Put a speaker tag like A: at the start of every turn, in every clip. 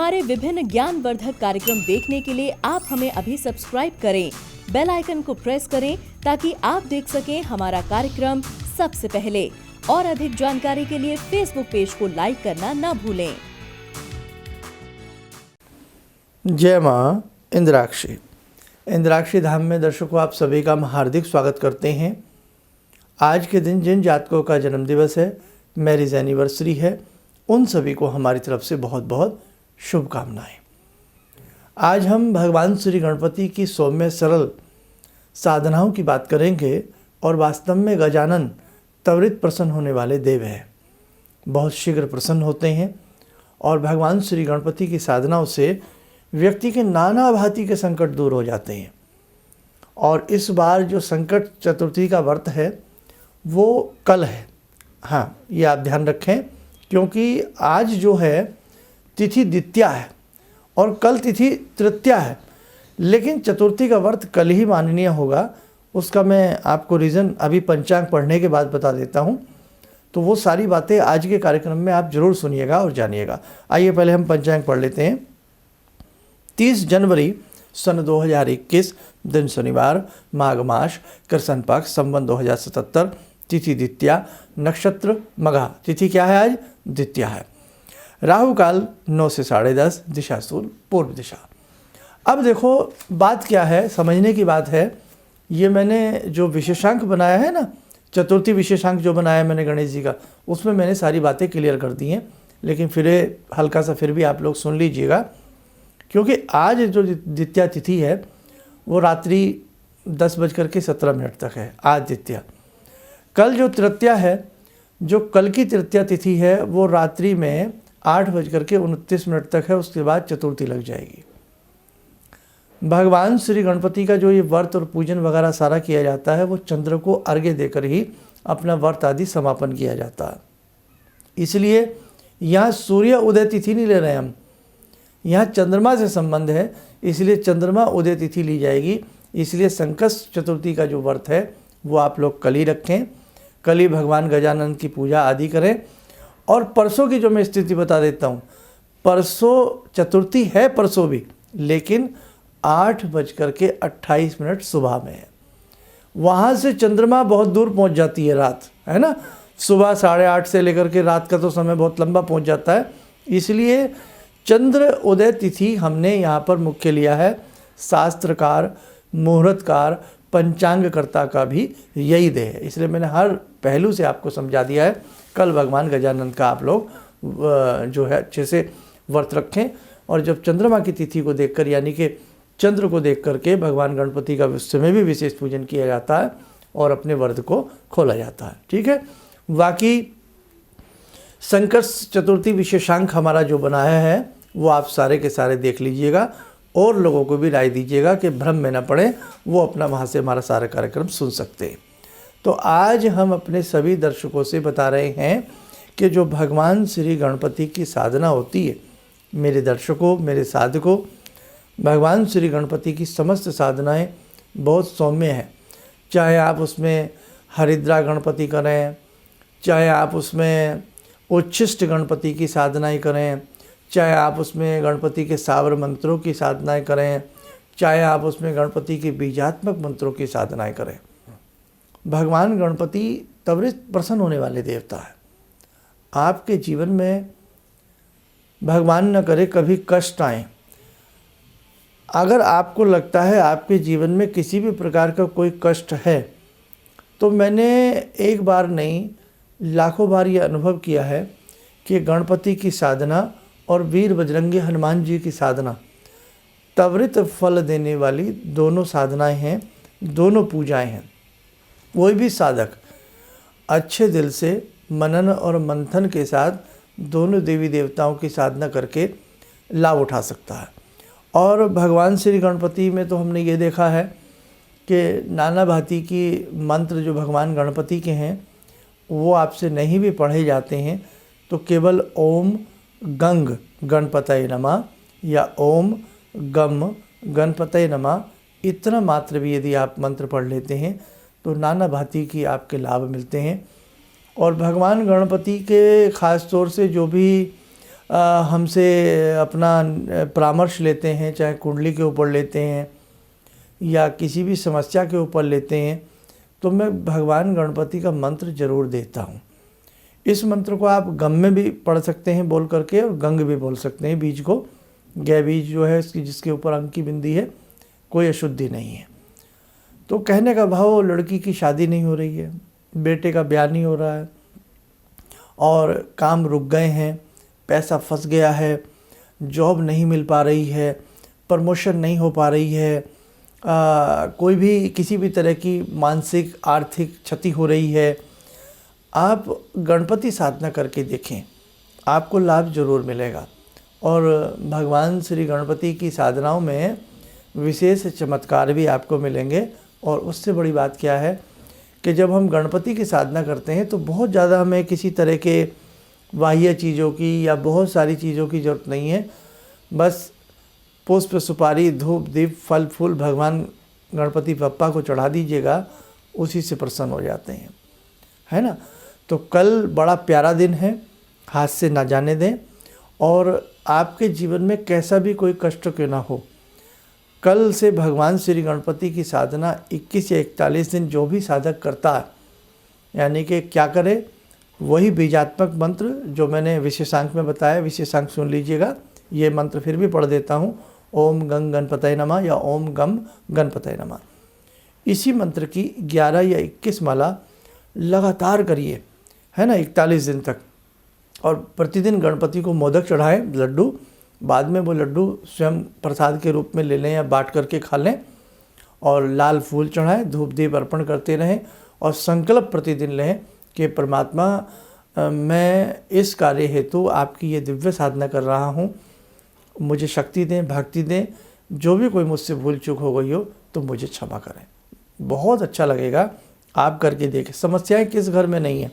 A: हमारे विभिन्न ज्ञानवर्धक कार्यक्रम देखने के लिए आप हमें अभी सब्सक्राइब करें, बेल आइकन को प्रेस करें ताकि आप देख सकें हमारा कार्यक्रम सबसे पहले। और अधिक जानकारी के लिए फेसबुक पेज को लाइक करना न भूलें।
B: जय माँ इंद्राक्षी। इंद्राक्षी धाम में दर्शकों आप सभी का हम हार्दिक स्वागत करते हैं। आज के दिन जिन जातकों का जन्मदिवस है, मैरिज एनिवर्सरी है, उन सभी को हमारी तरफ से बहुत बहुत शुभकामनाएं। आज हम भगवान श्री गणपति की सौम्य सरल साधनाओं की बात करेंगे और वास्तव में गजानन त्वरित प्रसन्न होने वाले देव हैं, बहुत शीघ्र प्रसन्न होते हैं और भगवान श्री गणपति की साधनाओं से व्यक्ति के नाना भांति के संकट दूर हो जाते हैं। और इस बार जो संकट चतुर्थी का व्रत है वो कल है। हाँ, ये आप ध्यान रखें क्योंकि आज जो है तिथि द्वितीया है और कल तिथि तृतीया है, लेकिन चतुर्थी का व्रत कल ही माननीय होगा। उसका मैं आपको रीज़न अभी पंचांग पढ़ने के बाद बता देता हूँ, तो वो सारी बातें आज के कार्यक्रम में आप जरूर सुनिएगा और जानिएगा। आइए पहले हम पंचांग पढ़ लेते हैं। 30 जनवरी सन 2021, दिन शनिवार, माघ मास, कृष्ण पक्ष, संवत 2077, तिथि द्वितीया, नक्षत्र मघा। तिथि क्या है? आज द्वितीया है। राहु काल 9 से 10:30, दिशा सूल पूर्व दिशा। अब देखो बात क्या है, समझने की बात है। ये मैंने जो विशेषांक बनाया है ना, चतुर्थी विशेषांक जो बनाया है मैंने गणेश जी का, उसमें मैंने सारी बातें क्लियर कर दी हैं, लेकिन फिर हल्का सा फिर भी आप लोग सुन लीजिएगा क्योंकि आज जो द्वितीया तिथि है वो रात्रि 10:17 तक है। आज द्वितीया। कल जो तृतीया है, जो कल की तृतीया तिथि है वो रात्रि में 8:29 तक है। उसके बाद चतुर्थी लग जाएगी। भगवान श्री गणपति का जो ये व्रत और पूजन वगैरह सारा किया जाता है वो चंद्र को अर्घ्य देकर ही अपना व्रत आदि समापन किया जाता है। इसलिए यहाँ सूर्य उदय तिथि नहीं ले रहे हम, यहाँ चंद्रमा से संबंध है, इसलिए चंद्रमा उदय तिथि ली जाएगी। इसलिए संकष्ट चतुर्थी का जो व्रत है वो आप लोग कल ही रखें, कल ही भगवान गजानन की पूजा आदि करें। और परसों की जो मैं स्थिति बता देता हूँ, परसों चतुर्थी है, परसों भी, लेकिन 8:28 सुबह में है। वहाँ से चंद्रमा बहुत दूर पहुँच जाती है रात, है ना। सुबह 8:30 से लेकर के रात का तो समय बहुत लंबा पहुँच जाता है। इसलिए चंद्र उदय तिथि हमने यहाँ पर मुख्य लिया है। शास्त्रकार, मुहूर्तकार, पंचांगकर्ता का भी यही देह है। इसलिए मैंने हर पहलू से आपको समझा दिया है। कल भगवान गजानन का आप लोग जो है अच्छे से व्रत रखें और जब चंद्रमा की तिथि को देखकर, यानी कि चंद्र को देख करके भगवान गणपति का उस समय भी विशेष पूजन किया जाता है और अपने व्रत को खोला जाता है। ठीक है। बाकी संकष्ट चतुर्थी विशेषांक हमारा जो बनाया है वो आप सारे के सारे देख लीजिएगा और लोगों को भी राय दीजिएगा कि भ्रम में न पड़े, वो अपना वहाँ से हमारा सारा कार्यक्रम सुन सकते हैं। तो आज हम अपने सभी दर्शकों से बता रहे हैं कि जो भगवान श्री गणपति की साधना होती है, मेरे दर्शकों, मेरे साधकों, भगवान श्री गणपति की समस्त साधनाएं बहुत सौम्य हैं। चाहे आप उसमें हरिद्रा गणपति करें, चाहे आप उसमें उच्छिष्ट गणपति की साधनाएं करें, चाहे आप उसमें गणपति के सावर मंत्रों की साधनाएं करें, चाहे आप उसमें गणपति के बीजात्मक मंत्रों की साधनाएं करें, भगवान गणपति त्वरित प्रसन्न होने वाले देवता है। आपके जीवन में भगवान न करे कभी कष्ट आए। अगर आपको लगता है आपके जीवन में किसी भी प्रकार का कोई कष्ट है, तो मैंने एक बार नहीं लाखों बार ये अनुभव किया है कि गणपति की साधना और वीर बजरंगी हनुमान जी की साधना त्वरित फल देने वाली दोनों साधनाएं हैं, दोनों पूजाएं हैं। कोई भी साधक अच्छे दिल से मनन और मंथन के साथ दोनों देवी देवताओं की साधना करके लाभ उठा सकता है। और भगवान श्री गणपति में तो हमने ये देखा है कि नाना भांति की मंत्र जो भगवान गणपति के हैं वो आपसे नहीं भी पढ़े जाते हैं, तो केवल ओम गंग गणपतये नमः या ओम गम गणपतये नमः इतना मात्र भी यदि आप मंत्र पढ़ लेते हैं तो नाना भांति की आपके लाभ मिलते हैं। और भगवान गणपति के ख़ास तौर से जो भी हमसे अपना परामर्श लेते हैं, चाहे कुंडली के ऊपर लेते हैं या किसी भी समस्या के ऊपर लेते हैं, तो मैं भगवान गणपति का मंत्र जरूर देता हूँ। इस मंत्र को आप गम में भी पढ़ सकते हैं बोल करके, और गंग भी बोल सकते हैं बीज को। गै बीज जो है इसकी, जिसके ऊपर अंक की बिंदी है, कोई अशुद्धि नहीं है। तो कहने का भाव, लड़की की शादी नहीं हो रही है, बेटे का ब्याह नहीं हो रहा है, और काम रुक गए हैं, पैसा फंस गया है, जॉब नहीं मिल पा रही है, प्रमोशन नहीं हो पा रही है, कोई भी किसी भी तरह की मानसिक आर्थिक क्षति हो रही है, आप गणपति साधना करके देखें, आपको लाभ जरूर मिलेगा। और भगवान श्री गणपति की साधनाओं में विशेष चमत्कार भी आपको मिलेंगे। और उससे बड़ी बात क्या है कि जब हम गणपति की साधना करते हैं तो बहुत ज़्यादा हमें किसी तरह के बाह्य चीज़ों की या बहुत सारी चीज़ों की ज़रूरत नहीं है। बस पुष्प, सुपारी, धूप, दीप, फल फूल भगवान गणपति बप्पा को चढ़ा दीजिएगा, उसी से प्रसन्न हो जाते हैं, है ना। तो कल बड़ा प्यारा दिन है, हाथ से ना जाने दें। और आपके जीवन में कैसा भी कोई कष्ट क्यों ना हो, कल से भगवान श्री गणपति की साधना 21 या 41 दिन जो भी साधक करता है, यानी कि क्या करे, वही बीजात्मक मंत्र जो मैंने विशेषांक में बताया, विशेषांक सुन लीजिएगा। ये मंत्र फिर भी पढ़ देता हूँ, ओम गंग गणपतये नमः या ओम गम गणपतये नमः। इसी मंत्र की 11 या 21 माला लगातार करिए, है ना, 41 दिन तक। और प्रतिदिन गणपति को मोदक चढ़ाएं, लड्डू, बाद में वो लड्डू स्वयं प्रसाद के रूप में ले लें या बांट करके खा लें, और लाल फूल चढ़ाएं, धूप दीप अर्पण करते रहें, और संकल्प प्रतिदिन लें कि परमात्मा, मैं इस कार्य हेतु आपकी ये दिव्य साधना कर रहा हूँ, मुझे शक्ति दें, भक्ति दें, जो भी कोई मुझसे भूल चूक हो गई हो तो मुझे क्षमा करें। बहुत अच्छा लगेगा, आप करके देखें। समस्याएं किस घर में नहीं हैं,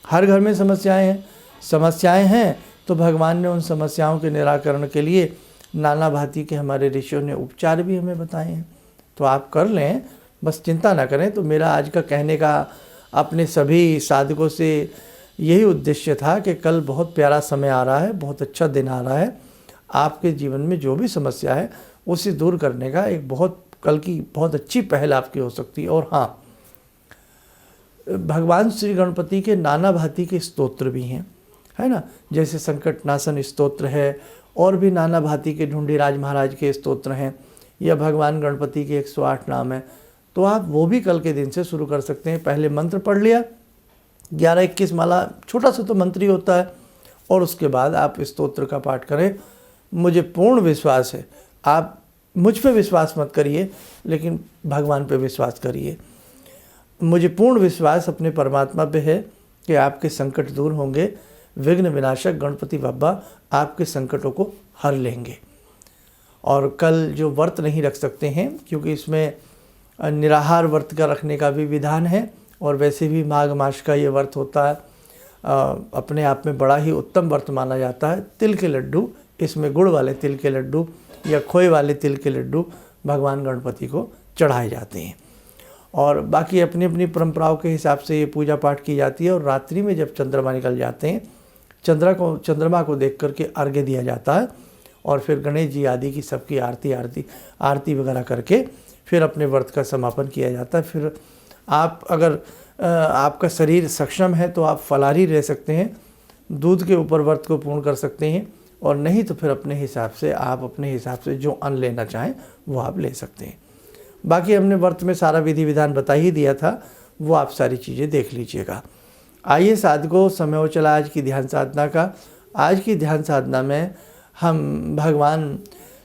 B: हर घर में समस्याएं हैं। समस्याएं हैं तो भगवान ने उन समस्याओं के निराकरण के लिए नाना भांति के हमारे ऋषियों ने उपचार भी हमें बताए हैं, तो आप कर लें, बस चिंता ना करें। तो मेरा आज का कहने का अपने सभी साधकों से यही उद्देश्य था कि कल बहुत प्यारा समय आ रहा है, बहुत अच्छा दिन आ रहा है, आपके जीवन में जो भी समस्या है उसे दूर करने का एक कल की बहुत अच्छी पहल आपकी हो सकती है। और हाँ, भगवान श्री गणपति के नाना भांति के स्तोत्र भी हैं, है ना, जैसे संकटनाशन स्तोत्र है, और भी नाना भांति के ढूंढीराज महाराज के स्तोत्र हैं, या भगवान गणपति के 108 नाम हैं। तो आप वो भी कल के दिन से शुरू कर सकते हैं। पहले मंत्र पढ़ लिया, 11-21 माला, छोटा सा तो मंत्र ही होता है, और उसके बाद आप स्तोत्र का पाठ करें। मुझे पूर्ण विश्वास है, आप मुझ पे विश्वास मत करिए, लेकिन भगवान पे विश्वास करिए। मुझे पूर्ण विश्वास अपने परमात्मा पे है कि आपके संकट दूर होंगे। विघ्न विनाशक गणपति बप्पा आपके संकटों को हर लेंगे। और कल जो व्रत नहीं रख सकते हैं, क्योंकि इसमें निराहार व्रत का रखने का भी विधान है, और वैसे भी माघ मास का ये व्रत होता है, अपने आप में बड़ा ही उत्तम व्रत माना जाता है। तिल के लड्डू, इसमें गुड़ वाले तिल के लड्डू या खोए वाले तिल के लड्डू भगवान गणपति को चढ़ाए जाते हैं। और बाकी अपनी अपनी परंपराओं के हिसाब से ये पूजा पाठ की जाती है। और रात्रि में जब चंद्रमा निकल जाते हैं, चंद्रमा को देख करके अर्घ्य दिया जाता है, और फिर गणेश जी आदि की सबकी आरती वगैरह करके फिर अपने व्रत का समापन किया जाता है। फिर आप अगर आपका शरीर सक्षम है तो आप फलाहारी रह सकते हैं, दूध के ऊपर व्रत को पूर्ण कर सकते हैं, और नहीं तो फिर अपने हिसाब से जो अन्न लेना चाहें वो आप ले सकते हैं। बाकी हमने व्रत में सारा विधि विधान बता ही दिया था, वो आप सारी चीज़ें देख लीजिएगा। आइए साधकों, समय हो चला आज की ध्यान साधना का। आज की ध्यान साधना में हम भगवान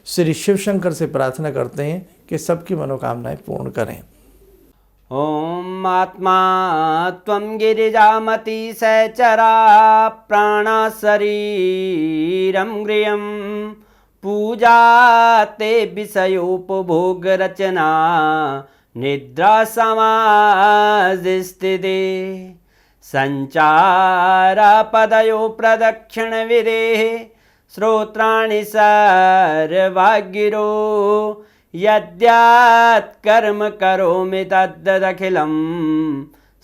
B: श्री शिव शंकर से प्रार्थना करते हैं कि सबकी मनोकामनाएं पूर्ण करें।
C: ओम आत्मा त्वं गिरिजामति सहचरा प्राणा शरीरं गृहं पूजा ते विषयोपभोग रचना निद्रा समाधिस्थिते संचारा पदयो प्रदक्षिण विदेः श्रोत्राणि सर्वागिरो यद्यात् कर्म करोमि तद्दखिलं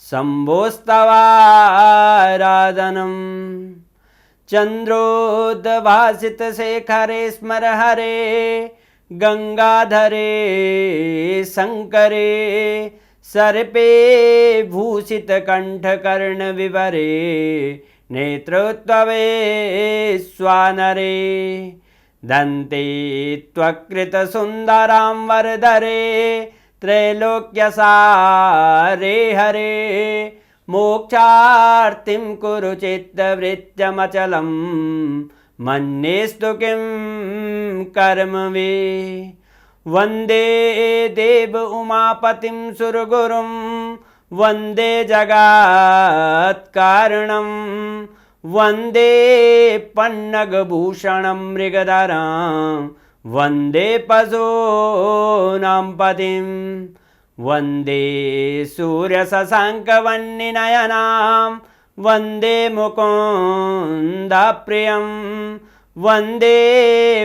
C: शम्भोस्तवाराधनम्। चन्द्रोद्भासितशेखरे स्मर हरे गङ्गाधरे शङ्करे सर्पे भूषितकण्ठकर्णविवरे नेत्रोत्तवे स्वानरे दन्ते त्वकृतसुन्दरां वरदरे त्रैलोक्यसारे हरे मोक्षार्तिं कुरु चित्तवृत्त्यमचलं मन्येस्तु किं कर्म वे वन्दे देव उमापतिं सुरगुरुं वन्दे जगत्कारणं वन्दे पन्नगभूषणं मृगधरं वन्दे पशूनां पतिं वन्दे सूर्यशशाङ्कवह्निनयनां वन्दे मुकुन्दप्रियं वन्दे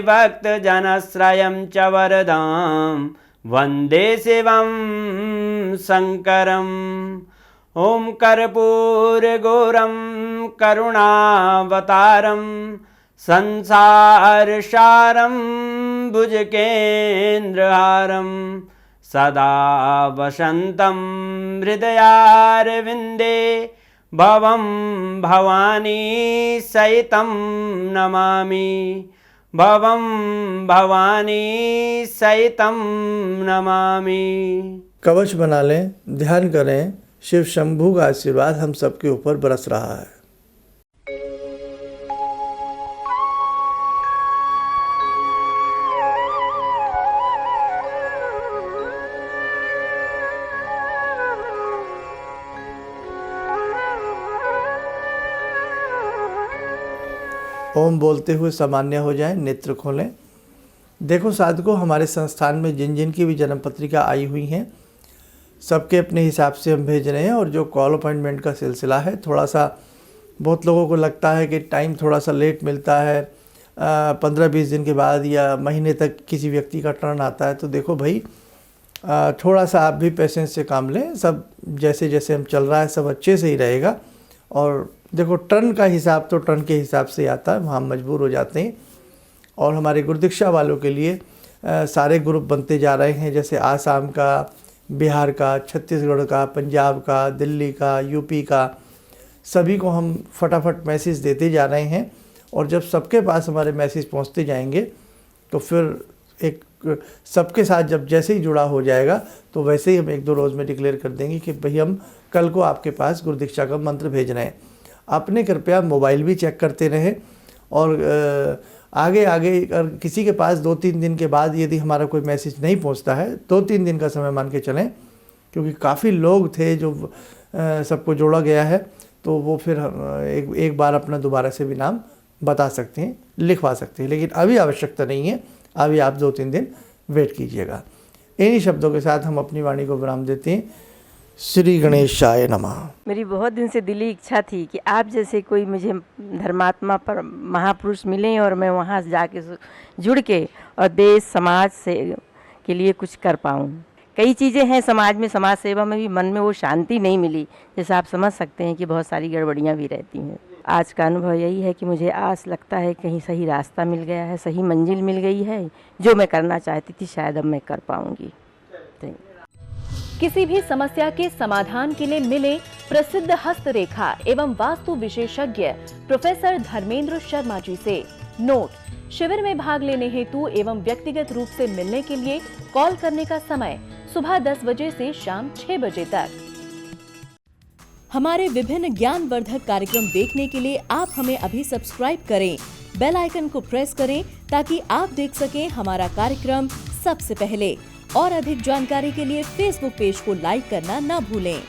C: भक्तजनश्रयं च वरदां वन्दे शिवं शङ्करम् ॐ कर्पूरगौरं करुणावतारं संसारसारं भुजगेन्द्रहारं सदा वसन्तं हृदयारविन्दे भवं भवानी सहितं नमामि भवं भवानी सहितं नमामि।
B: कवच बना लें, ध्यान करें, शिव शंभू का आशीर्वाद हम सबके ऊपर बरस रहा है। ओम बोलते हुए सामान्य हो जाएं, नेत्र खोलें। देखो साधकों, हमारे संस्थान में जिन जिन की भी जन्म पत्रिका आई हुई हैं सबके अपने हिसाब से हम भेज रहे हैं। और जो कॉल अपॉइंटमेंट का सिलसिला है, थोड़ा सा बहुत लोगों को लगता है कि टाइम थोड़ा सा लेट मिलता है, 15-20 दिन के बाद या महीने तक किसी व्यक्ति का टर्न आता है। तो देखो भाई, थोड़ा सा आप भी पेशेंस से काम लें। सब जैसे जैसे हम चल रहा है सब अच्छे से ही रहेगा। और देखो, टर्न का हिसाब तो टर्न के हिसाब से आता है, वहाँ मजबूर हो जाते हैं। और हमारे गुरुदीक्षा वालों के लिए सारे ग्रुप बनते जा रहे हैं, जैसे आसाम का, बिहार का, छत्तीसगढ़ का, पंजाब का, दिल्ली का, यूपी का, सभी को हम फटाफट मैसेज देते जा रहे हैं। और जब सबके पास हमारे मैसेज पहुंचते जाएंगे तो फिर एक सबके साथ जब जैसे ही जुड़ा हो जाएगा तो वैसे ही हम 1-2 रोज़ में डिक्लेयर कर देंगे कि भाई हम कल को आपके पास गुरुदीक्षा का मंत्र भेज रहे हैं। आपने कृपया मोबाइल भी चेक करते रहें। और आगे अगर किसी के पास 2-3 दिन के बाद यदि हमारा कोई मैसेज नहीं पहुंचता है, 2-3 दिन का समय मान के चलें, क्योंकि काफ़ी लोग थे जो सबको जोड़ा गया है, तो वो फिर एक बार अपना दोबारा से भी नाम बता सकते हैं, लिखवा सकते हैं। लेकिन अभी आवश्यकता नहीं है, अभी आप 2-3 दिन वेट कीजिएगा। इन्हीं शब्दों के साथ हम अपनी वाणी को विराम देते हैं। श्री गणेशाय नमः।
D: मेरी बहुत दिन से दिली इच्छा थी कि आप जैसे कोई मुझे धर्मात्मा पर महापुरुष मिलें और मैं वहाँ जाके जुड़ के और देश समाज से के लिए कुछ कर पाऊँ। कई चीज़ें हैं समाज में, समाज सेवा में भी मन में वो शांति नहीं मिली, जैसे आप समझ सकते हैं कि बहुत सारी गड़बड़ियाँ भी रहती हैं। आज का अनुभव यही है कि मुझे आस लगता है कहीं सही रास्ता मिल गया है, सही मंजिल मिल गई है। जो मैं करना चाहती थी शायद अब मैं कर पाऊँगी।
A: किसी भी समस्या के समाधान के लिए मिले प्रसिद्ध हस्तरेखा एवं वास्तु विशेषज्ञ प्रोफेसर धर्मेंद्र शर्मा जी से। नोट: शिविर में भाग लेने हेतु एवं व्यक्तिगत रूप से मिलने के लिए कॉल करने का समय सुबह 10 बजे से शाम 6 बजे तक। हमारे विभिन्न ज्ञानवर्धक कार्यक्रम देखने के लिए आप हमें अभी सब्सक्राइब करें, बेल आइकन को प्रेस करें ताकि आप देख सकें हमारा कार्यक्रम सबसे पहले। और अधिक जानकारी के लिए फेसबुक पेज को लाइक करना न भूलें।